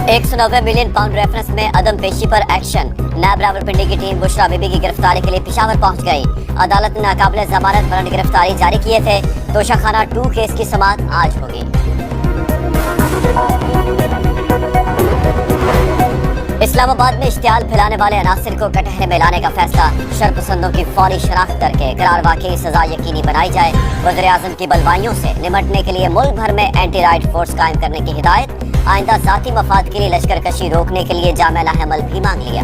190 million pound reference में अदम पेशी पर एक्शन। नैब रावलपिंडी की टीम बुशरा बीबी की गिरफ्तारी के लिए पेशावर पहुंच गई। अदालत ने नाकाबिले जमानत वारंट गिरफ्तारी जारी किए थे। तोशाखाना 2 केस की समाअत आज होगी। इस्लामाबाद में इश्तियाल फैलाने वाले अनासिर को कटहरे में लाने का फैसला। शरपसंदों की फौरी शनाख्त करके करार वाकई सजा यकीनी बनाई जाए। वज़ीर-ए-आज़म की बलवाइयों से निमटने के लिए मुल्क भर में एंटी राइट फोर्स कायम करने की हिदायत। आइंदा जाती मफाद के लिए लश्कर कशी रोकने के लिए जामिया अमल भी मांग लिया।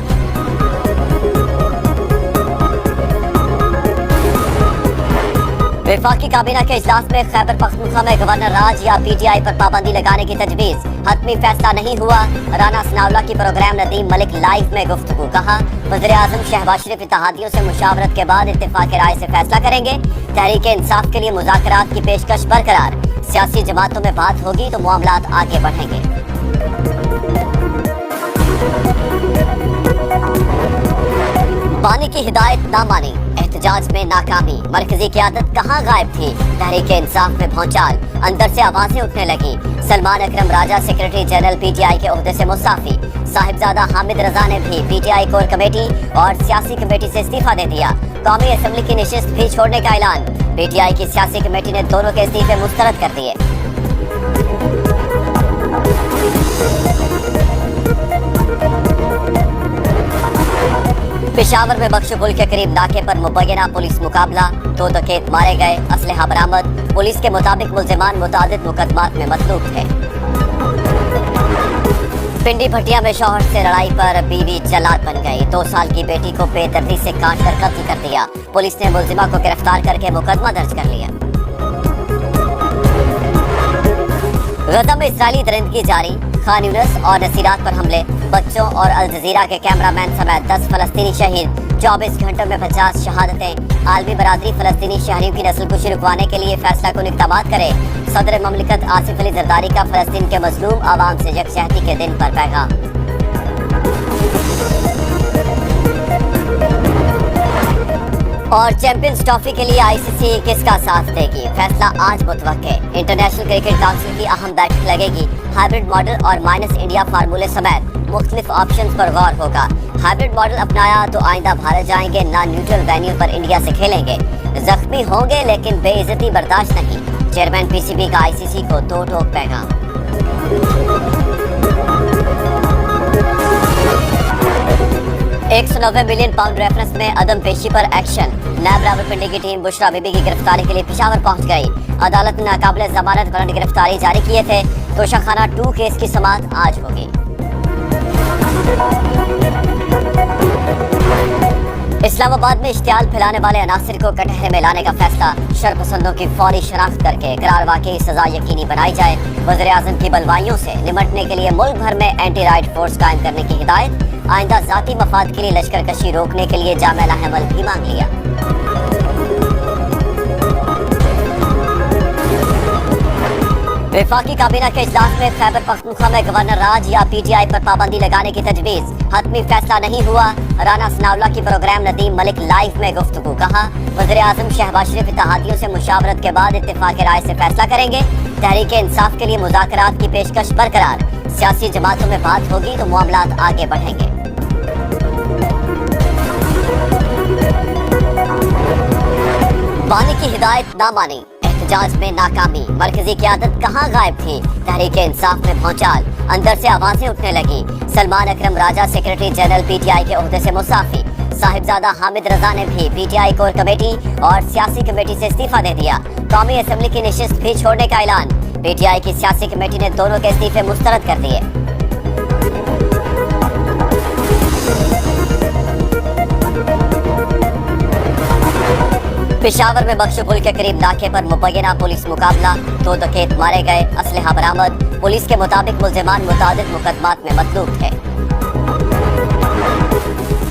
वफाकी काबीना के इजलास में खैबर पख्तूनख्वा में गवर्नर राज या PTI पर पाबंदी लगाने की तजवीज। हतमी फैसला नहीं हुआ। राना सनाउल्लाह की प्रोग्राम नदीम मलिक लाइव में गुफ्तगू। कहा वज़ीर-ए-आज़म शहबाज शरीफ इत्तेहादियों से मुशावरत के बाद इत्तेफाक राय से फैसला करेंगे। तहरीक इंसाफ के लिए मुज़ाकरात की पेशकश बरकरार। सियासी जमातों में बात होगी तो मामलात आगे बढ़ेंगे। पानी की हिदायत ना मानी, एहतजाज में नाकामी। मरकजी क़यादत कहाँ गायब थी। तहरीक इंसाफ में भौचाल, अंदर से आवाजें उठने लगी। सलमान अकरम राजा सेक्रेटरी जनरल PTI के ओहदे से मुस्ताफी। साहिबजादा हामिद रजा ने भी PTI कोर कमेटी और सियासी कमेटी से इस्तीफा दे दिया। कौमी असम्बली की नशिस्त भी छोड़ने का ऐलान। PTI की सियासी कमेटी ने दोनों के इस्तीफे मुस्तरद कर दिए। पेशावर में बख्शपुल के करीब नाके पर मुबैना पुलिस मुकाबला। 2 डकैत मारे गए, असलहा बरामद। पुलिस के मुताबिक मुल्जिमान मुतादिद मुकदमात में मतलूब थे। पिंडी भटिया में शौहर से लड़ाई पर बीवी जल्लाद बन गई। 2 साल की बेटी को बेदर्दी से काट कर कत्ल कर दिया। पुलिस ने मुल्जिमा को गिरफ्तार करके मुकदमा दर्ज कर लिया। गजा में इस्राइली दरिंदगी जारी। खान यूनिस और नसीरात पर हमले। बच्चों और अल जजीरा के कैमरामैन समेत 10 फलस्तीनी शहीद। 24 घंटों में 50 शहादतें। आलमी बरादरी फलस्तीनी शहरियों की नस्लकुशी रुकवाने के लिए फैसला कुन इक़दामात करे। सदर ममलिकत आसिफ अली जरदारी का फलस्तीन के मजलूम आवाम से यकजहती के दिन पर पैगाम। और चैंपियंस ट्रॉफी के लिए ICC किसका साथ देगी, फैसला आज मुतवक्के। इंटरनेशनल क्रिकेट काउंसिल की अहम बैठक लगेगी। हाइब्रिड मॉडल और माइनस इंडिया फार्मूले समेत मुख्तलिफ ऑप्शंस पर गौर होगा। हाइब्रिड मॉडल अपनाया तो आइंदा भारत जाएंगे, ना न्यूट्रल वेन्यू पर इंडिया से खेलेंगे। जख्मी होंगे लेकिन बेइज्जती बर्दाश्त नहीं। चेयरमैन PCB का ICC को दो टोक पैगाम। 190 मिलियन पाउंड रेफरेंस में अदम पेशी पर एक्शन। नैब रावलपिंडी की टीम बुशरा बीबी की गिरफ्तारी के लिए पेशावर पहुंच गई। अदालत ने नाकाबिले जमानत वारंट गिरफ्तारी जारी किए थे। तोशाखाना 2 केस की समाअत आज होगी। इस्लामाबाद में इश्तियाल फैलाने वाले अनासिर को कटहरे में लाने का फैसला। शरपसंदों की फौरी शनाख्त करके करार वाकई सजा यकीनी बनाई जाए। वज़ीर-ए-आज़म की बलवाइयों से निमटने के लिए मुल्क भर में एंटी राइट फोर्स कायम करने की हिदायत। आइंदा जाती मफाद के लिए लश्कर कशी रोकने के लिए जामिया अमल भी मांग लिया। वफाकी काबीना के इजलास में खैबर पख्तूनख्वा में गवर्नर राज या PTI पर पाबंदी लगाने की तजवीज। हतमी फैसला नहीं हुआ। राना सनाउल्लाह की प्रोग्राम नदीम मलिक लाइव में गुफ्तगू। कहा वज़ीर-ए-आज़म शहबाज शरीफ इत्तेहादियों से मुशावरत के बाद इत्तेफाक राय से फैसला करेंगे। तहरीक इंसाफ के लिए मुज़ाकरात की पेशकश बरकरार। सियासी जमातों में बात होगी तो मामलात आगे बढ़ेंगे। पानी की हिदायत ना मानी, एहतजाज में नाकामी। मरकजी क़यादत कहाँ गायब थी। तहरीक इंसाफ में भौचाल, अंदर से आवाजें उठने लगी। सलमान अकरम राजा सेक्रेटरी जनरल PTI के ओहदे से मुस्ताफी। साहिबजादा हामिद रजा ने भी PTI कोर कमेटी और सियासी कमेटी से इस्तीफा दे दिया। कौमी असम्बली की नशिस्त भी छोड़ने का ऐलान। PTI की सियासी कमेटी ने दोनों के इस्तीफे मुस्तरद कर दिए। पेशावर में बख्शपुल के करीब नाके पर मुबैना पुलिस मुकाबला। 2 डकैत मारे गए, असलहा बरामद। पुलिस के मुताबिक मुल्जिमान मुतादिद मुकदमात में मतलूब थे।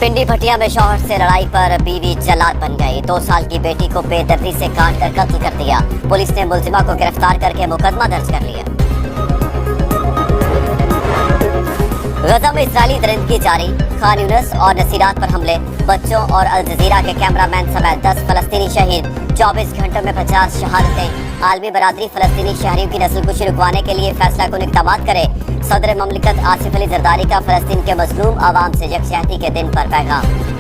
पिंडी भटिया में शौहर से लड़ाई पर बीवी जल्लाद बन गई। 2 साल की बेटी को बेदर्दी से काट कर कत्ल कर दिया। पुलिस ने मुल्जिमा को गिरफ्तार करके मुकदमा दर्ज कर लिया। गजा में इस्राएली दरिंदगी जारी, खान यूनिस और नसीरात पर हमले, बच्चों और अल जजीरा के कैमरामैन समेत 10 फलस्तीनी शहीद, 24 घंटों में 50 शहादतें। आलमी बरादरी फलस्तीनी शहरियों की नस्लकुशी रुकवाने के लिए फैसला कुन इक़दामात करे। सदर ममलिकत आसिफ अली जरदारी का फलस्तीन के मजलूम आवाम से यकजहती के दिन पर पैगाम।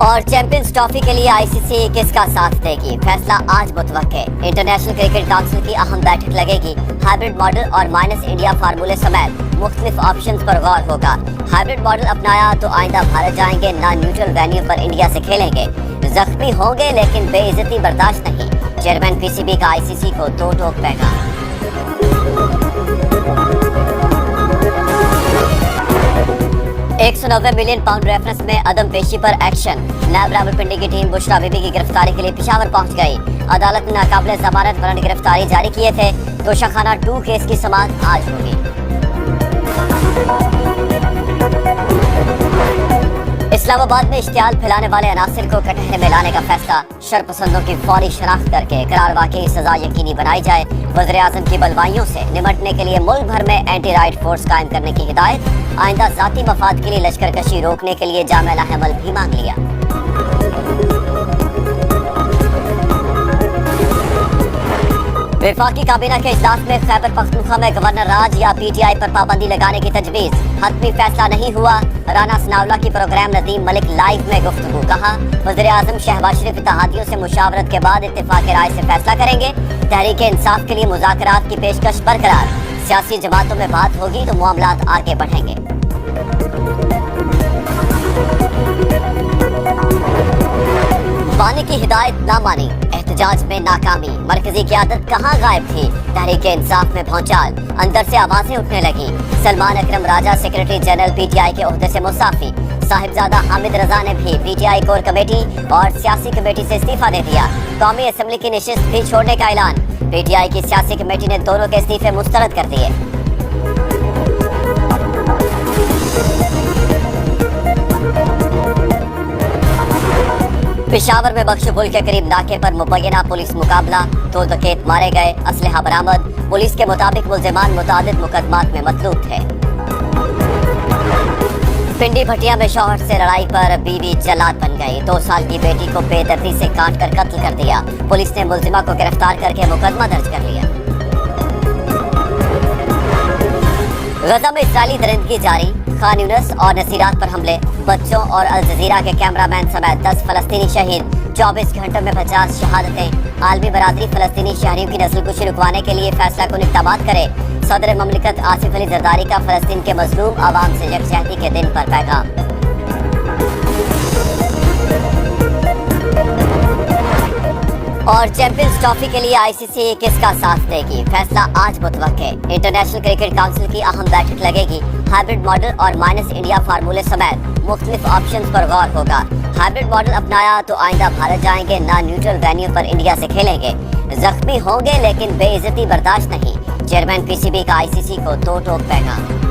और चैंपियंस ट्रॉफी के लिए आईसीसी किसका साथ देगी, फैसला आज मुतवक्के। इंटरनेशनल क्रिकेट काउंसिल की अहम बैठक लगेगी। हाइब्रिड मॉडल और माइनस इंडिया फार्मूले समेत मुख्तलिफ ऑप्शंस पर गौर होगा। हाइब्रिड मॉडल अपनाया तो आइंदा भारत जाएंगे, नॉन न्यूट्रल वेन्यू पर इंडिया से खेलेंगे। जख्मी होंगे लेकिन बेइज्जती बर्दाश्त नहीं, चेयरमैन पीसीबी का आईसीसी को दो टोक पैगाम। 190 मिलियन पाउंड रेफरेंस में अदम पेशी पर एक्शन। नायब रावलपिंडी की टीम बुशरा बीबी की गिरफ्तारी के लिए पेशावर पहुंच गई। अदालत ने नाकाबिले जमानत वारंट गिरफ्तारी जारी किए थे। तोशाखाना 2 केस की समाअत आज होगी। इस्लामाबाद में इश्तियाल फैलाने वाले अनासिर को कटहरे में लाने का फैसला। शरपसंदों की फौरी शनाख्त करके करार वाकई सजा यकीनी बनाई जाए। वज़ीर आज़म की बलवाइयों से निमटने के लिए मुल्क भर में एंटी राइट फोर्स कायम करने की हिदायत। आइंदा जाती मफाद के लिए लश्करकशी रोकने के लिए जामिया अमल भी मांग लिया। वफाकी काबीना के इजलास में खैबर पख्तूनख्वा में गवर्नर राज या पीटीआई पर पाबंदी लगाने की तजवीज। हतमी फैसला नहीं हुआ। राना सनाउल्लाह की प्रोग्राम नदीम मलिक लाइव में गुफ्तगू। कहा वज़ीर आज़म शहबाज शरीफ इत्तेहादियों से मुशावरत के बाद इत्तेफाक राय से फैसला करेंगे। तहरीक इंसाफ के लिए मुज़ाकरात की पेशकश बरकरार। सियासी जमातों में बात होगी तो मामलात आगे बढ़ेंगे। पानी की हिदायत ना मानी, एहतजाज में नाकामी। मरकजी क़यादत कहाँ गायब थी, तहरीक इंसाफ में भौचाल। अंदर से आवाजें उठने लगी। सलमान अकरम राजा सेक्रेटरी जनरल पीटीआई के ओहदे से मुस्ताफी। साहिबजादा हामिद रजा ने भी पीटीआई कोर कमेटी और सियासी कमेटी से इस्तीफा दे दिया। कौमी असम्बली की नशिस्त भी छोड़ने का ऐलान। पीटीआई की सियासी कमेटी ने दोनों के इस्तीफे मुस्तरद कर दिए। पेशावर में बख्श पुल के करीब नाके पर मुबैना पुलिस मुकाबला। 2 डकैत मारे गए, असलहा बरामद। पुलिस के मुताबिक मुल्जिमान मुतादिद मुकदमात में मतलूब थे। पिंडी भटिया में शौहर से लड़ाई पर बीवी जल्लाद बन गई। 2 साल की बेटी को बेदर्दी से काट कर कत्ल कर दिया। पुलिस ने मुल्जिमा को गिरफ्तार करके मुकदमा दर्ज कर लिया। गजा में इस्राएली दरिंदगी जारी, खान यूनिस और नसीरात पर हमले, बच्चों और अल जजीरा के कैमरामैन समेत 10 फलस्तीनी शहीद, 24 घंटों में 50 शहादतें। आलमी बरादरी फलस्तीनी शहरियों की नस्लकुशी रुकवाने के लिए फैसला कुन इक़दामात करे। सदर ममलिकत आसिफ अली जरदारी का फलस्तीन के मजलूम आवाम से यकजहती के दिन पर पैगाम। और चैंपियंस ट्रॉफी के लिए आईसीसी किसका साथ देगी, फैसला आज मुतवक्के। इंटरनेशनल क्रिकेट काउंसिल की अहम बैठक लगेगी। हाइब्रिड मॉडल और माइनस इंडिया फार्मूले समेत मुख्तलिफ ऑप्शंस पर गौर होगा। हाइब्रिड मॉडल अपनाया तो आइंदा भारत जाएंगे, नॉन न्यूट्रल वेन्यू पर इंडिया से खेलेंगे। जख्मी होंगे लेकिन बेइज्जती बर्दाश्त नहीं, चेयरमैन पीसीबी का आईसीसी को दो टोक पैगाम।